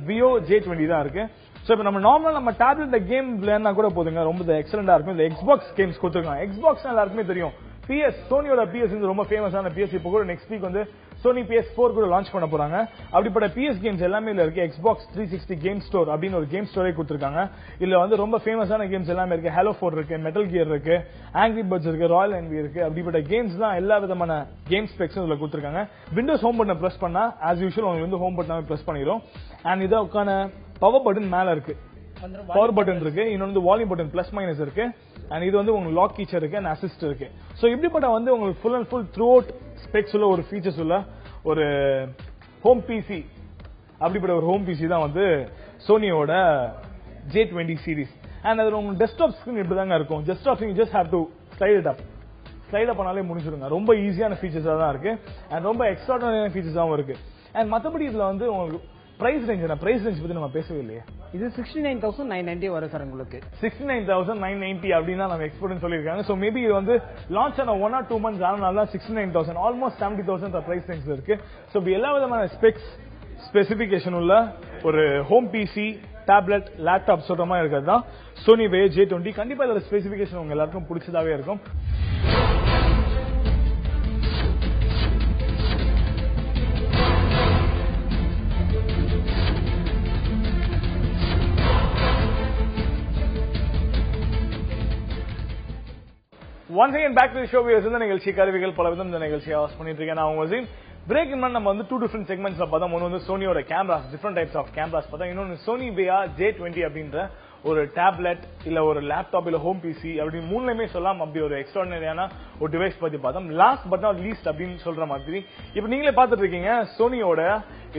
[SPEAKER 1] வியோ J20 தான் இருக்கு. சோ இப்போ நம்ம நார்மல் நம்ம டேப்லெட்ல கேம் விளையாடினா கூட போதுங்க, ரொம்ப எக்ஸலண்டா இருக்கும். இந்த எக்ஸ்பாக்ஸ் கேம்ஸ் கொடுத்துருக்காங்க. எக்ஸ்பாக்ஸ் எல்லாருக்குமே தெரியும். PS சோனியோட PS ரொம்ப ஃபேமஸான PS. இப்போ கூட நெக்ஸ்ட் வீக் வந்து சோனி PS4 கூட லான்ச் பண்ண போறாங்க. அப்படிப்பட்ட PS கேம்ஸ் எல்லாமே இதுல இருக்கு. Xbox 360 கேம் ஸ்டோர் அப்படின்னு ஒரு கேம் ஸ்டோரே கொடுத்திருக்காங்க. இதுல வந்து ரொம்ப ஃபேமஸான கேம்ஸ் எல்லாமே இருக்கு. Halo 4 இருக்கு, மெட்டல் கியர் இருக்கு, Angry Birds இருக்கு, ராயல் என்வி இருக்கு. அப்படிப்பட்ட கேம்ஸ் தான் எல்லா விதமான கேம் ஸ்பெக்ஸும் இதுல கொடுத்திருக்காங்க. விண்டோஸ் ஹோம் பட்டனை பிரஸ் பண்ணா ஆஸ் யூஷுவல் உங்களுக்கு வந்து ஹோம் பட்டனை பிரஸ் பண்ணிரும். அண்ட் இதற்கான பவர் பட்டன் மேல இருக்கு, பவர் பட்டன் இருக்கு. இன்னொன்று வால்யூம் பட்டன் பிளஸ் மைனஸ் இருக்கு. அண்ட் இது வந்து உங்களுக்கு லாக் கீச்சர் இருக்கு அண்ட் அசிஸ்ட் இருக்கு. சோ இப்படிப்பட்ட வந்து உங்களுக்கு full and full through out specs உள்ள ஒரு ஃபீச்சர்ஸ் உள்ள ஒரு ஹோம் பிசி. அப்படிப்பட்ட ஒரு ஹோம் பிசி தான் வந்து சோனியோட J20 சீரிஸ். அண்ட் அது உங்க டெஸ்க்டாப் ஸ்கிரீன் இப்படிதாங்க இருக்கும். Desktop you just have to slide அப் பண்ணாலே முடிஞ்சிருங்க. ரொம்ப ஈஸியான ஃபீச்சர்ஸா தான் இருக்கு அண்ட் ரொம்ப எக்ஸ்ட்ராடனரியான ஃபீச்சர்ஸாவும் இருக்கு. அண்ட் மத்தபடி இதுல வந்து உங்களுக்கு பிரைஸ் ரேஞ்ச் பத்தி நம்ம பேசவே இல்லையே.
[SPEAKER 2] இது 69,990 வரும் சார் உங்களுக்கு.
[SPEAKER 1] 69,990 அப்படின்னா நம்ம எக்ஸ்போர்ட்னு சொல்லிருக்காங்க. சோ மேபி இது வந்து லான்ச் ஆன 1 or 2 months ஆனால 69,000 ஆல்மோஸ்ட் 70,000 பிரைஸ் ரேஞ்ச்ல இருக்கு. சோ எல்லா விதமான ஸ்பெசிபிகேஷன் உள்ள ஒரு ஹோம் பிசி, டேப்லெட், லேப்டாப் சொல்ற மாதிரி இருக்கிறது தான் சோனி வே J20. கண்டிப்பா இதோட ஸ்பெசிபிகேஷன் உங்க எல்லாருக்கும் பிடிச்சதாவே இருக்கும். Once again back to the show. இந்த நிகழ்ச்சி கருவிகள் பலவிதம் இந்த நிகழ்ச்சியை ஹோஸ்ட் பண்ணிட்டு இருக்கேன். நான் உங்க வசீம். பிரேக் இன் நம்ம வந்து 2 டிஃபரண்ட் செக்மெண்ட்ஸ்ல பார்த்தோம். ஒன்னு வந்து சோனியோட cameras, different types of cameras பார்த்தோம். இன்னொன்னு சோனி வேயா J20 அப்படின்ற ஒரு டேப்லெட் இல்ல ஒரு லேப்டாப் இல்ல ஹோம் பிசி அப்படி மூணுலயுமே சொல்லலாம். அப்படி ஒரு எக்ஸ்ட்ராடினரியான ஒரு டிவைஸ் பத்தி பார்த்தோம். லாஸ்ட் பட் நாட் லீஸ்ட் அப்படின்னு சொல்ற மாதிரி இப்ப நீங்களே பார்த்துட்டு இருக்கீங்க சோனியோட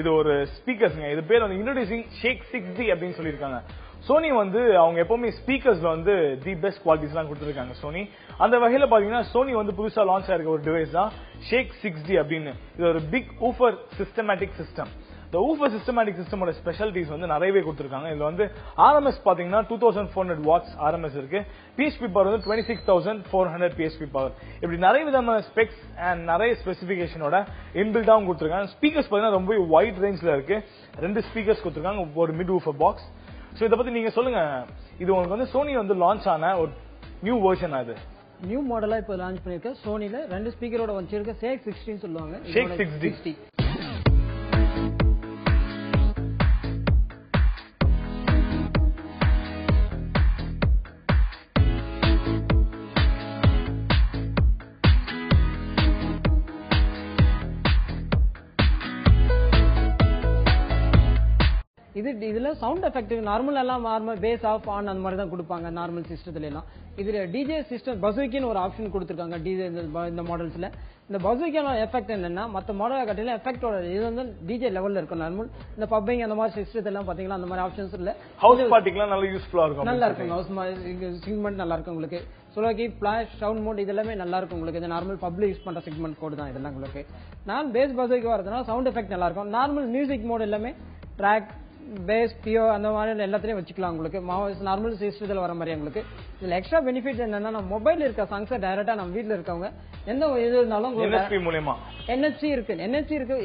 [SPEAKER 1] இது ஒரு ஸ்பீக்கர்ஸ்ங்க. இது பேர் வந்து இன்ட்ரோடியூசிங் ஷேக் 6D அப்படின்னு சொல்லியிருக்காங்க. சோனி வந்து அவங்க எப்பவுமே ஸ்பீக்கர்ஸ்ல வந்து தி பெஸ்ட் குவாலிட்டிஸ் எல்லாம் கொடுத்துருக்காங்க சோனி. அந்த வகையில பாத்தீங்கன்னா சோனி வந்து புதுசா லான்ச் ஆயிருக்க ஒரு டிவைஸ் தான் ஷேக் 6D அப்படின்னு. இது ஒரு பிக் ஊஃபர் சிஸ்டமேட்டிக் சிஸ்டம். இந்த ஊஃபர் சிஸ்டமேட்டிக் சிஸ்டமோட ஸ்பெஷாலிட்டிஸ் வந்து நிறையவே கொடுத்துருக்காங்க. இதுல வந்து RMS பாத்தீங்கன்னா 2400 வாட்ஸ் RMS இருக்கு. PHP பவர் வந்து 26,400 PHP பவர். இப்படி நிறைய விதமான ஸ்பெக்ஸ் அண்ட் நிறைய ஸ்பெசிபிகேஷனோட இன்பில்டாவும் கொடுத்துருக்காங்க. ஸ்பீக்கர்ஸ் பாத்தீங்கன்னா ரொம்ப வைட் ரேஞ்ச்ல இருக்கு. 2 ஸ்பீக்கர்ஸ் கொடுத்துருக்காங்க, ஒரு மிட் ஊஃபர் பாக்ஸ். சோ இத பத்தி நீங்க சொல்லுங்க. இது உங்களுக்கு வந்து சோனி வந்து லான்ச் ஆன ஒரு நியூ வெர்ஷன். அது
[SPEAKER 2] நியூ மாடலா இப்ப லான்ச் பண்ணிருக்க சோனில 2 ஸ்பீக்கரோட வச்சிருக்க ஷேக் 60 சொல்லுவாங்க.
[SPEAKER 1] ஷேக் 60.
[SPEAKER 2] இதுல சவுண்ட் எஃபெக்ட் நார்மல் எல்லாம் பேஸ் ஆஃப் ஆன் அந்த மாதிரி தான் கொடுப்பாங்க நார்மல் சிஸ்டத்துல எல்லாம். இதுல டிஜே சிஸ்டம் பசுக்கின்னு ஒரு ஆப்ஷன் கொடுத்திருக்காங்க டிஜே இந்த மாடல்ஸ்ல. இந்த பசுக்கான எஃபெக்ட் என்னன்னா மத்த மாடலை காட்டில எஃபெக்டோட இது வந்து டிஜே லெவல்ல இருக்கும். நார்மல் இந்த பப்பிங் அந்த மாதிரி சிஸ்டத்துல எல்லாம் பாத்தீங்கன்னா அந்த மாதிரி ஆப்ஷன்ஸ் இல்ல.
[SPEAKER 1] ஹவுஸ் பார்ட்டிக்குலாம் நல்ல யூஸ்ஃபுல்லா இருக்கும்.
[SPEAKER 2] நல்லா இருக்கும். ஹவுஸ் செக்மெண்ட் நல்லா இருக்கும் உங்களுக்கு. சொல்லி ஃபிளாஷ் சவுண்ட் மோட் இதெல்லாமே நல்லா இருக்கும் உங்களுக்கு. இந்த நார்மல் பப்ளிக் யூஸ் பண்ற செக்மெண்ட் கோட் தான் இதெல்லாம் உங்களுக்கு. நான் பேஸ் பசுக்கு வரதுனால சவுண்ட் எஃபெக்ட் நல்லா இருக்கும். நார்மல் மியூசிக் மோட் எல்லாமே ட்ராக் பேஸ் பியோ அந்த மாதிரி எல்லாத்தையும் வச்சுக்கலாம் உங்களுக்கு. நார்மல் சிஸ்டத்தில் வர மாதிரி உங்களுக்கு. இதுல எக்ஸ்ட்ரா பெனிஃபிட் என்னன்னா நம்ம மொபைல் இருக்க சாங்ஸை டைரக்டா நம்ம வீட்டுல இருக்கவங்க எந்த இது இருந்தாலும் NFC இருக்கு.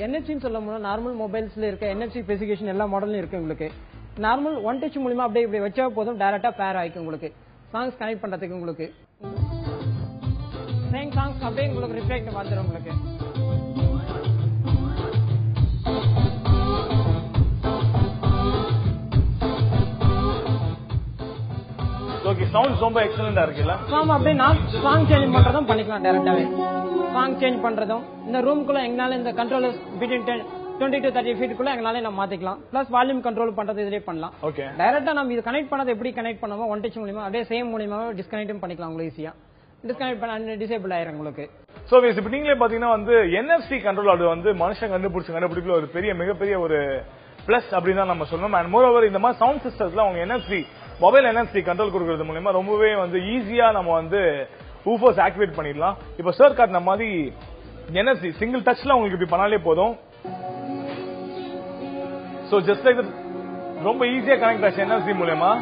[SPEAKER 2] NFC சொல்ல முடியும். நார்மல் மொபைல்ஸ்ல இருக்க NFC ஸ்பெசிபிகேஷன் எல்லா மாடலும் இருக்கு உங்களுக்கு. நார்மல் ஒன் டச் மூலமா அப்படியே இப்படி வச்சா போதும் டைரக்டா பேர் ஆயிக்கும் உங்களுக்கு. சாங்ஸ் கனெக்ட் பண்றதுக்கு உங்களுக்கு சேம் சாங்ஸ் அப்படியே உங்களுக்கு ரிஃப்ளெக்ட் வந்துடும் உங்களுக்கு.
[SPEAKER 1] ஓகே, சவுண்ட்ஸ் ரொம்ப எக்ஸலென்ட்டா இருக்குல்ல.
[SPEAKER 2] அப்படியே நான் சாங் சேஞ்ச் பண்றதும் பண்ணிக்கலாம் டைரக்டாவே. சாங் சேஞ்ச் பண்றதும் இந்த ரூம்குள்ள எங்கனால இந்த கண்ட்ரோலர்ஸ் பிட்வீன் 20 to 30 feet குள்ள எங்கனால நம்ம மாத்திக்கலாம். பிளஸ் வால்யூம் கண்ட்ரோல் பண்றது இதுலயே பண்ணலாம். டைரக்டா நம்ம இது கனெக்ட் பண்ணது எப்படி கனெக்ட் பண்ணுவோம் ஒன் டச் மூலமா அப்படியே சேம் மூலமா டிஸ்கனெக்டும் பண்ணிக்கலாம் உங்களுக்கு ஈஸியா. டிஸ்கனெக்ட் பண்ண டிசேபிள் ஆயிரும் உங்களுக்கு.
[SPEAKER 1] சோ இப்ப நீங்களே பாத்தீங்கன்னா வந்து NFC கண்ட்ரோல் அது வந்து மனுஷன் கண்டுபிடிப்புல ஒரு மிகப்பெரிய ஒரு பிளஸ் அப்படின்னு தான் நம்ம சொல்லணும். அண்ட் மோர் ஓவர் இந்த மாதிரி சவுண்ட் சிஸ்டம்ஸ்ல அவங்க மொபைல் NFC கண்ட்ரோல் கொடுக்கறது மூலமா ரொம்பவே வந்து ஈஸியா நம்ம வந்து ஊஃபர்ஸ் ஆக்டிவேட் பண்ணிடலாம். இப்ப சார் காட்டின மாதிரி NFC சிங்கிள் டச்ல உங்களுக்கு இப்படி பண்ணாலே போதும். சோ ஜஸ்ட் லைக் ரொம்ப ஈஸியா கனெக்ட் ஆச்சு NFC மூலமா.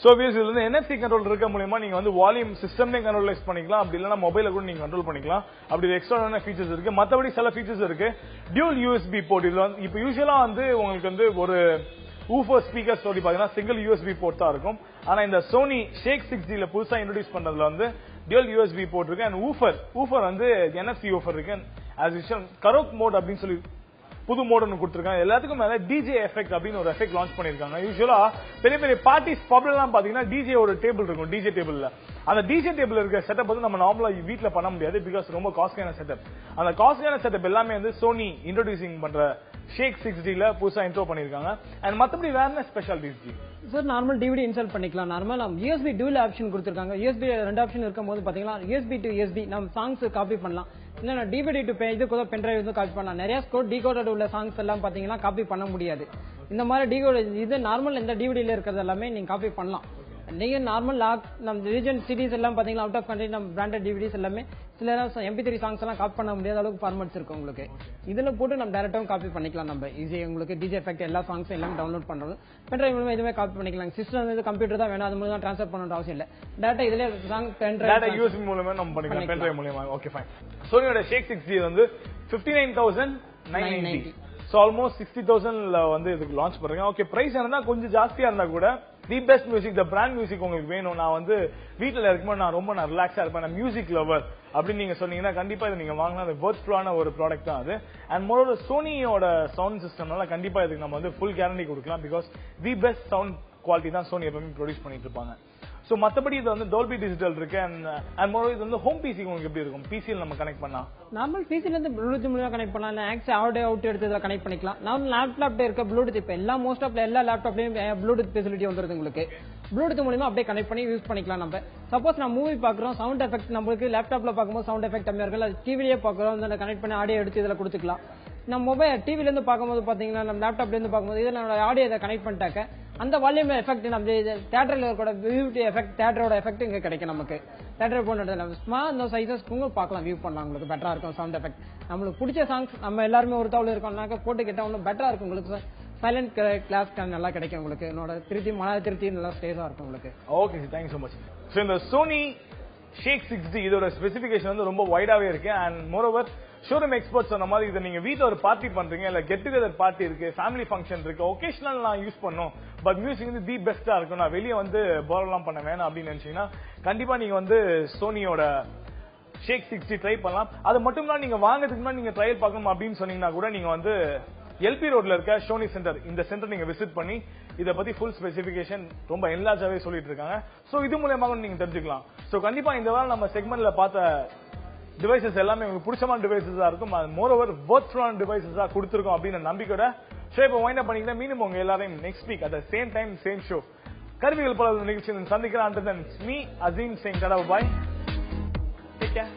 [SPEAKER 1] சோ இதுல வந்து NFC கண்ட்ரோல் இருக்க மூலமா நீங்க வந்து வால்யூம் சிஸ்டம்லயே கண்ட்ரோலைஸ் பண்ணிக்கலாம். அப்படி இல்லனா மொபைல கூட நீங்க கண்ட்ரோல் பண்ணிக்கலாம். அப்படி எக்ஸ்ட்ரான ஃபீச்சர்ஸ் இருக்கு. மத்தபடி சில ஃபீச்சர்ஸ் இருக்கு. டியூல் USB போர்ட் இதுல வந்து இப்போ யூசுவலா வந்து உங்களுக்கு வந்து ஒரு ஊஃபர் ஸ்பீக்கர் சொல்லி பாத்தீங்கன்னா சிங்கிள் USB போர்ட் தான் இருக்கும். ஆனா இந்த சோனி ஷேக் 6Gல புதுசா இன்ட்ரோடியூஸ் பண்றதுல வந்து டியூல் USB போர்ட் இருக்கு. அண்ட் ஊஃபர் வந்து NFC ஊஃபர் இருக்கு. as usual கரோக் மோட் அப்படின்னு சொல்லி புது மோட் ஒன்று கொடுத்துருக்காங்க. எல்லாத்துக்கும் மேல டிஜே எஃபெக்ட் அப்படின்னு ஒரு எஃபெக்ட் லான்ச் பண்ணிருக்காங்க. யூசுவலா பெரிய பெரிய பார்ட்டிஸ் பப்ல எல்லாம் பாத்தீங்கன்னா டிஜே ஒரு டேபிள் இருக்கும். டிஜே டேபிள்ல அந்த டிஜே டேபிள் இருக்க செட்டப் வந்து நம்ம நார்மலா வீட்ல பண்ண முடியாது. பிகாஸ் ரொம்ப காஸ்ட்லியான செட்டப். அந்த காஸ்ட்லியான செட்டப் எல்லாமே வந்து சோனி இன்ட்ரோடியூசிங் பண்ற ஷேக் 6Gல புதுசா இன்ட்ரோ பண்ணிருக்காங்க. அண்ட் மத்தபடி வேற என்ன specialities
[SPEAKER 2] sir? Normal DVD install பண்ணிக்கலாம். நார்மல் USB டியூல் ஆப்ஷன் கொடுத்திருக்காங்க. USB ரெண்டு ஆப்ஷன் இருக்கும்போது பாத்தீங்கன்னா USB to USB நம்ம சாங்ஸ் காப்பி பண்ணலாம். இல்ல DVD டு இது கூட பென் டிரைவ் வந்து காப்பி பண்ணலாம். நிறைய ஸ்கோர் டிகோடட் உள்ள சாங்ஸ் எல்லாம் பாத்தீங்கன்னா காப்பி பண்ண முடியாது. இந்த மாதிரி டிகோடட் இது நார்மல் இந்த டிவிடில இருக்கிறது எல்லாமே நீங்க காப்பி பண்ணலாம். நீங்க நார்மல் நம்ம ரீஜன் சிடிஸ் எல்லாம் பாத்தீங்கன்னா அவுட் ஆஃப் கண்ட்ரி நம்ம பிராண்டட் டிவிடிஸ் எல்லாமே சில MP3 சாங்ஸ் எல்லாம் காப்பி பண்ண முடியாத அளவுக்கு ஃபார்மட்ஸ் இருக்கு உங்களுக்கு. இதுல போட்டு நம்ம டைரக்டாவும் காப்பி பண்ணிக்கலாம். நம்ம ஈஸியா உங்களுக்கு டிஜே எஃபெக்ட் எல்லா சாங்ஸ் எல்லாம் டவுன்லோட் பண்றது பென் டிரைவ் மூலமா இதுவே காப்பி பண்ணிக்கலாம். சிஸ்டம் வந்து கம்ப்யூட்டர் தான் வேணும், அது மூலமா ட்ரான்ஸ்ஃபர் பண்ணணும்னு அவசியம் இல்ல. டைரக்டா இதுல சாங் பென் டிரைவ்
[SPEAKER 1] USB மூலமா நம்ம பண்ணிக்கலாம். பென் டிரைவ் மூலமா. Okay fine. சோனியோட ஷேக் 6G வந்து 59,990. சோ ஆல்மோஸ்ட் 60,000ல வந்து இதுக்கு லான்ச் பண்றாங்க. ஓகே பிரைஸ் என்னன்னா கொஞ்சம் ஜாஸ்தியா இருந்தா கூட the best music the brand music உங்களுக்கு வேணும். நான் வந்து வீட்ல இருக்கும்போது நான் ரிலாக்ஸா இருப்பேன், நான் மியூசிக் லவர் அப்படின்னு நீங்க சொன்னீங்கன்னா கண்டிப்பா இது நீங்க வாங்கினா அது வொர்த்ஃபுல்லான ஒரு ப்ராடக்ட் தான் அது. அண்ட் மோரோட சோனியோட சவுண்ட் சிஸ்டம்னால கண்டிப்பா இதுக்கு நம்ம வந்து ஃபுல் கேரண்டி கொடுக்கலாம். Because the best sound quality தான் சோனி எப்பவுமே ப்ரொடியூஸ் பண்ணிட்டு இருப்பாங்க. சோ மத்தபடி இது வந்து டால்பி டிஜிட்டல் இருக்கு. அண்ட் மோரோவர் இது வந்து ஹோம் பிசி உங்களுக்கு எப்படி இருக்கும்? பிசில நம்ம கனெக்ட் பண்ணா
[SPEAKER 2] நார்மல் பிசில இருந்து ப்ளூடூத் மூலமா கனெக்ட் பண்ணலாம். ஆக்ஸ் ஆடியோ அவுட் எடுத்து கனெக்ட் பண்ணிக்கலாம். நான் லேப்டாப்ல இருக்க ப்ளூடூத் இப்ப எல்லா மோஸ்ட் ஆஃப் எல்லா லேப்டாப்லயும் ப்ளூடூத் ஃபெசிலிட்டி வந்துருது உங்களுக்கு. ப்ளூடூத் மூலமா அப்படியே கனெக்ட் பண்ணி யூஸ் பண்ணிக்கலாம். நம்ம சப்போஸ் நான் மூவி பாக்குறோம், சவுண்ட் எஃபெக்ட் நம்மளுக்கு லேப்டாப்ல பாக்கும்போது சவுண்ட் எஃபெக்ட் கம்மியா இருக்கு, அது டிவிலேயே பாக்குறோம், கனெக்ட் பண்ணி ஆடியோ எடுத்து இதுல கொடுத்துக்கலாம். நம்ம மொபைல் டிவில இருந்து பார்க்கும்போது பாத்தீங்கன்னா நம்ம லேப்டாப்ல இருந்து பார்க்கும்போது இதுல நம்ம ஆடியோ இதை கனெக்ட் பண்ணிட்டாக்க அந்த வால்யூம் எஃபெக்ட் நம்ம தியேட்டர்ல இருக்கிற வியூட்டி எஃபெக்ட் தியேட்டரோட எஃபெக்ட் இங்க கிடைக்கும். நமக்கு தியேட்டர் போனது நம்ம ஸ்மால் அந்த சைஸஸ்க்கு பார்க்கலாம், வியூ பண்ணலாம். உங்களுக்கு பெட்டரா இருக்கும் சவுண்ட் எஃபெக்ட். நம்மளுக்கு பிடிச்ச சாங்ஸ் நம்ம எல்லாருமே ஒரு தவளை இருக்கோம்னாக்க போட்டு கேட்டா ஒன்னும் பெட்டரா இருக்கும். உங்களுக்கு சைலண்ட் கிளாஸ் நல்லா கிடைக்கும். உங்களுக்கு என்னோட திருப்தி நல்லா ஸ்டேஜா இருக்கும் உங்களுக்கு.
[SPEAKER 1] Okay, thank you so much. So இந்த சோனி ஷேக் 6G இதோட ஸ்பெசிபிகேஷன் வந்து ரொம்ப வைடாவே இருக்கு. அண்ட் மோரோவர் ஷோரூம் எக்ஸ்பர்ட் சொன்ன மாதிரி இதை நீங்க வீட்டுல ஒரு பார்ட்டி பண்றீங்க, இல்ல கெட் டுகெதர் பார்ட்டி இருக்கு, ஃபேமிலி ஃபங்க்ஷன் இருக்கு, ஒகேஷனல் நான் யூஸ் பண்ணும், பட் மியூசிக் வந்து தி பெஸ்டா இருக்கும், நான் வெளியே வந்து போரெல்லாம் பண்ண வேணாம் அப்படின்னு நினைச்சீங்கன்னா கண்டிப்பா நீங்க வந்து சோனியோட ஷேக் 6G ட்ரை பண்ணலாம். அது மட்டும் தான் நீங்க வாங்குறதுக்கு முன்னாடி நீங்க ட்ரையல் பார்க்கணும் அப்படின்னு சொன்னீங்கன்னா கூட நீங்க வந்து எல்பி ரோட்ல இருக்க சோனி சென்டர், இந்த சென்டர் நீங்க விசிட் பண்ணி இத பத்தி ஃபுல் ஸ்பெசிபிகேஷன் ரொம்ப என்லார்ஜாவே சொல்லிட்டு இருக்காங்க. சோ இது மூலமாக நீங்க தெரிஞ்சுக்கலாம். சோ கண்டிப்பா இந்த வாரம் நம்ம செக்மெண்ட்ல பார்த்த டிவைசஸ் எல்லாமே உங்களுக்கு பிடிச்சமான டிவைசஸா இருக்கும். மோரோவர் வொர்த்ஃபுல்லான டிவைசஸா கொடுத்திருக்கோம் அப்படின்னு நம்பிக்கையோட ஷோ இப்போ வைண்ட் அப் பண்ணிக்கலாம். மீண்டும் உங்க எல்லாரையும் next week at the same time same show கருவிகள் பல நிகழ்ச்சியில் சந்திக்கிறேன். Me Aseem Singh. Bye. Take care.